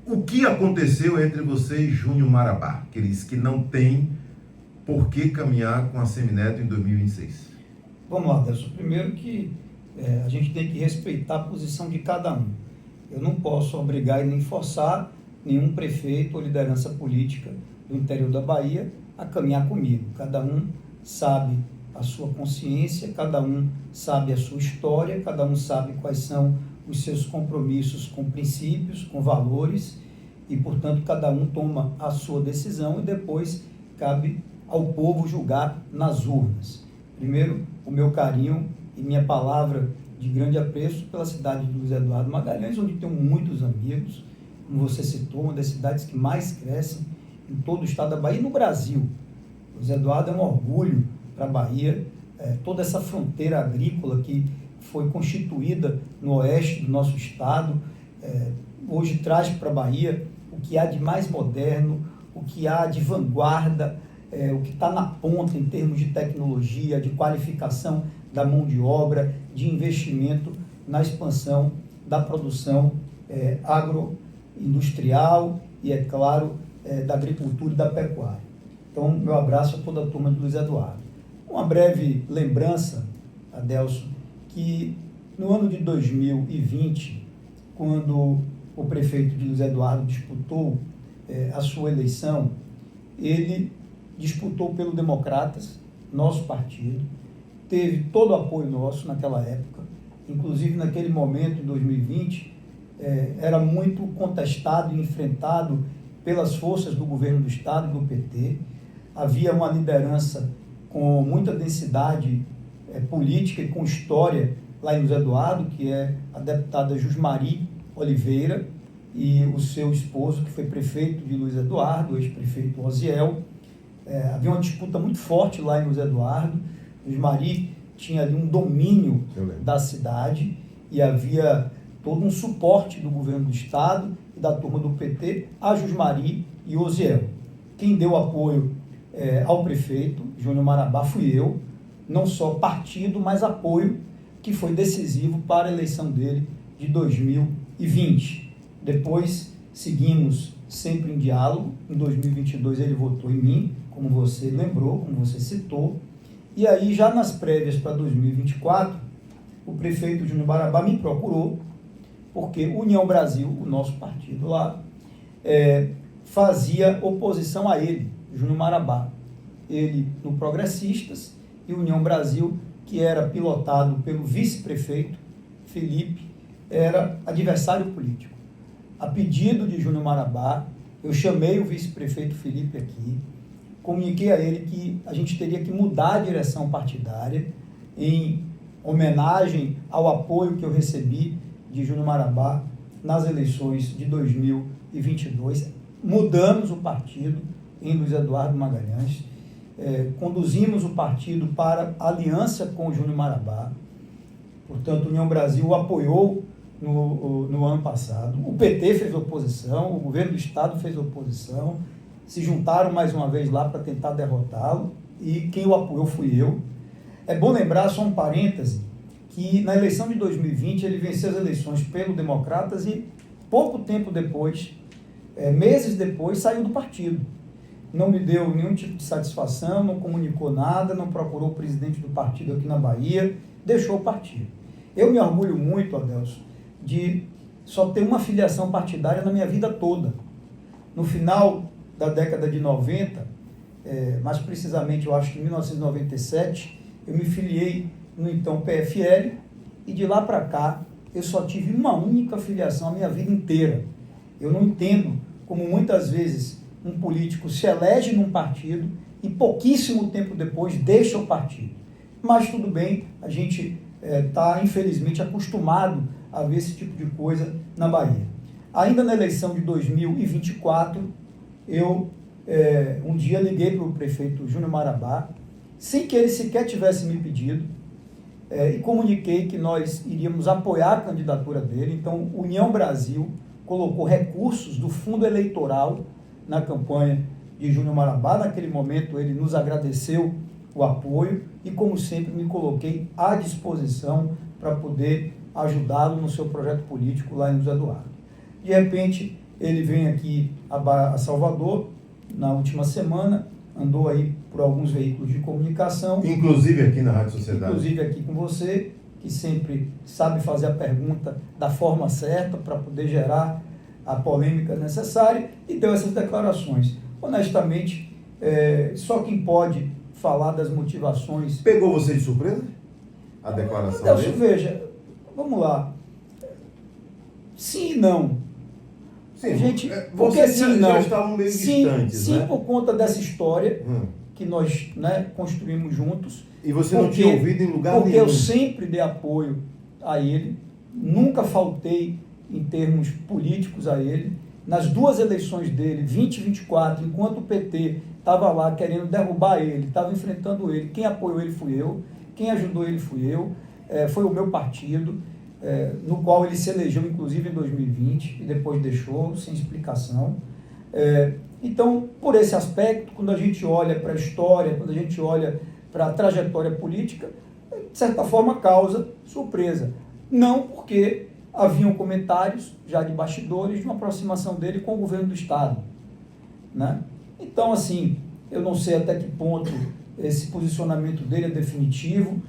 O que aconteceu entre você e Júnior Marabá, que ele disse que não tem por que caminhar com a Semineto em 2026? Vamos lá, Delcio. Primeiro que a gente tem que respeitar a posição de cada um. Eu não posso obrigar e nem forçar nenhum prefeito ou liderança política do interior da Bahia a caminhar comigo. Cada um sabe a sua consciência, cada um sabe a sua história, cada um sabe quais são os seus compromissos com princípios, com valores, e, portanto, cada um toma a sua decisão e depois cabe ao povo julgar nas urnas. Primeiro, o meu carinho e minha palavra de grande apreço pela cidade de Luiz Eduardo Magalhães, onde tenho muitos amigos, como você citou, uma das cidades que mais crescem em todo o estado da Bahia e no Brasil. Luiz Eduardo é um orgulho para a Bahia, toda essa fronteira agrícola que foi constituída no oeste do nosso estado, hoje traz para a Bahia o que há de mais moderno, o que há de vanguarda, o que está na ponta em termos de tecnologia, de qualificação da mão de obra, de investimento na expansão da produção agroindustrial e, é claro, da agricultura e da pecuária. Então, meu abraço a toda a turma de Luiz Eduardo. Uma breve lembrança, Adelson, que no ano de 2020, quando o prefeito de Luiz Eduardo disputou a sua eleição, ele disputou pelo Democratas, nosso partido, teve todo o apoio nosso naquela época, inclusive naquele momento, em 2020, era muito contestado e enfrentado pelas forças do governo do Estado e do PT. Havia uma liderança com muita densidade política e com história lá em Luiz Eduardo, que é a deputada Jusmari Oliveira, e o seu esposo, que foi prefeito de Luiz Eduardo, o ex-prefeito Osiel. Havia uma disputa muito forte lá em Luiz Eduardo. Jusmari tinha ali um domínio da cidade e havia todo um suporte do governo do Estado e da turma do PT a Jusmari e Osiel. Quem deu apoio ao prefeito, Júnior Marabá, fui eu, não só partido, mas apoio, que foi decisivo para a eleição dele de 2020. Depois seguimos sempre em diálogo. Em 2022 ele votou em mim, como você lembrou, como você citou. E aí, já nas prévias para 2024, o prefeito Júnior Marabá me procurou, porque União Brasil, o nosso partido lá, fazia oposição a ele, Júnior Marabá. Ele no Progressistas e União Brasil, que era pilotado pelo vice-prefeito Felipe, era adversário político. A pedido de Júnior Marabá, eu chamei o vice-prefeito Felipe aqui, comuniquei a ele que a gente teria que mudar a direção partidária em homenagem ao apoio que eu recebi de Júnior Marabá nas eleições de 2022. Mudamos o partido em Luiz Eduardo Magalhães, conduzimos o partido para aliança com o Júnior Marabá. Portanto, a União Brasil o apoiou no ano passado. O PT fez oposição, o governo do Estado fez oposição, se juntaram mais uma vez lá para tentar derrotá-lo, e quem o apoiou fui eu. É bom lembrar, só um parêntese, que na eleição de 2020 ele venceu as eleições pelo Democratas e pouco tempo depois, meses depois, saiu do partido. Não me deu nenhum tipo de satisfação, não comunicou nada, não procurou o presidente do partido aqui na Bahia, deixou o partido. Eu me orgulho muito, Adelson, de só ter uma filiação partidária na minha vida toda. No final da década de 90, mais precisamente eu acho que em 1997, eu me filiei no então PFL, e de lá para cá eu só tive uma única filiação a minha vida inteira. Eu não entendo como muitas vezes um político se elege num partido e pouquíssimo tempo depois deixa o partido. Mas tudo bem, a gente está infelizmente acostumado a ver esse tipo de coisa na Bahia. Ainda na eleição de 2024, eu um dia liguei para o prefeito Júnior Marabá, sem que ele sequer tivesse me pedido, e comuniquei que nós iríamos apoiar a candidatura dele. Então, União Brasil colocou recursos do fundo eleitoral na campanha de Júnior Marabá. Naquele momento, ele nos agradeceu o apoio e, como sempre, me coloquei à disposição para poder ajudá-lo no seu projeto político lá em Luiz Eduardo. De repente, Ele vem aqui a Salvador na última semana, andou aí por alguns veículos de comunicação. Inclusive aqui na Rádio Sociedade. Inclusive aqui com você, que sempre sabe fazer a pergunta da forma certa para poder gerar a polêmica necessária, e deu essas declarações. Honestamente, só quem pode falar das motivações... Pegou você de surpresa? A declaração Adelson, dele? veja, vamos lá. Sim e não. Sim, Gente, porque porque sim, não. Já estavam meio distantes, sim, né? por conta dessa história que nós, né, construímos juntos. E você não tinha ouvido em lugar nenhum. Porque eu sempre dei apoio a ele, nunca faltei em termos políticos a ele. Nas duas eleições dele, 20 e 24, enquanto o PT estava lá querendo derrubar ele, estava enfrentando ele, quem apoiou ele fui eu, quem ajudou ele fui eu, foi o meu partido, no qual ele se elegeu, inclusive, em 2020, e depois deixou, sem explicação. Então, por esse aspecto, quando a gente olha para a história, quando a gente olha para a trajetória política, de certa forma causa surpresa. Não porque haviam comentários, já de bastidores, de uma aproximação dele com o governo do Estado, né? Então, assim, eu não sei até que ponto esse posicionamento dele é definitivo,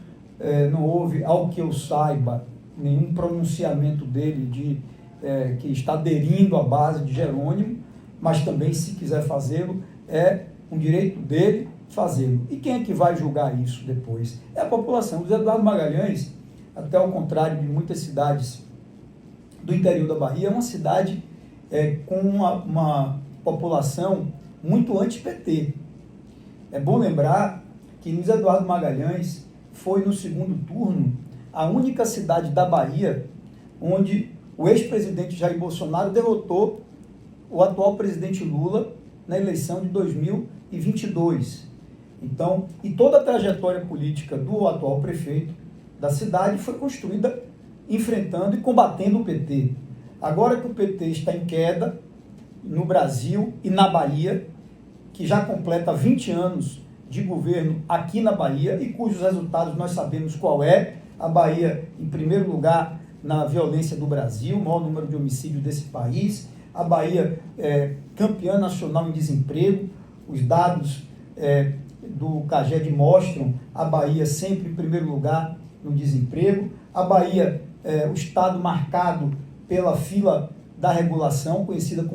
não houve, ao que eu saiba, nenhum pronunciamento dele de que está aderindo à base de Jerônimo, mas também, se quiser fazê-lo, é um direito dele fazê-lo. E quem é que vai julgar isso depois? É a população. O José Eduardo Magalhães, até ao contrário de muitas cidades do interior da Bahia, é uma cidade com uma população muito anti-PT. É bom lembrar que Luiz Eduardo Magalhães foi, no segundo turno, a única cidade da Bahia onde o ex-presidente Jair Bolsonaro derrotou o atual presidente Lula na eleição de 2022. Então, e toda a trajetória política do atual prefeito da cidade foi construída enfrentando e combatendo o PT. Agora que o PT está em queda no Brasil e na Bahia, que já completa 20 anos de governo aqui na Bahia e cujos resultados nós sabemos qual é. A Bahia, em primeiro lugar, na violência do Brasil, o maior número de homicídios desse país. A Bahia campeã nacional em desemprego. Os dados do CAGED mostram a Bahia sempre em primeiro lugar no desemprego. A Bahia, o estado marcado pela fila da regulação, conhecida como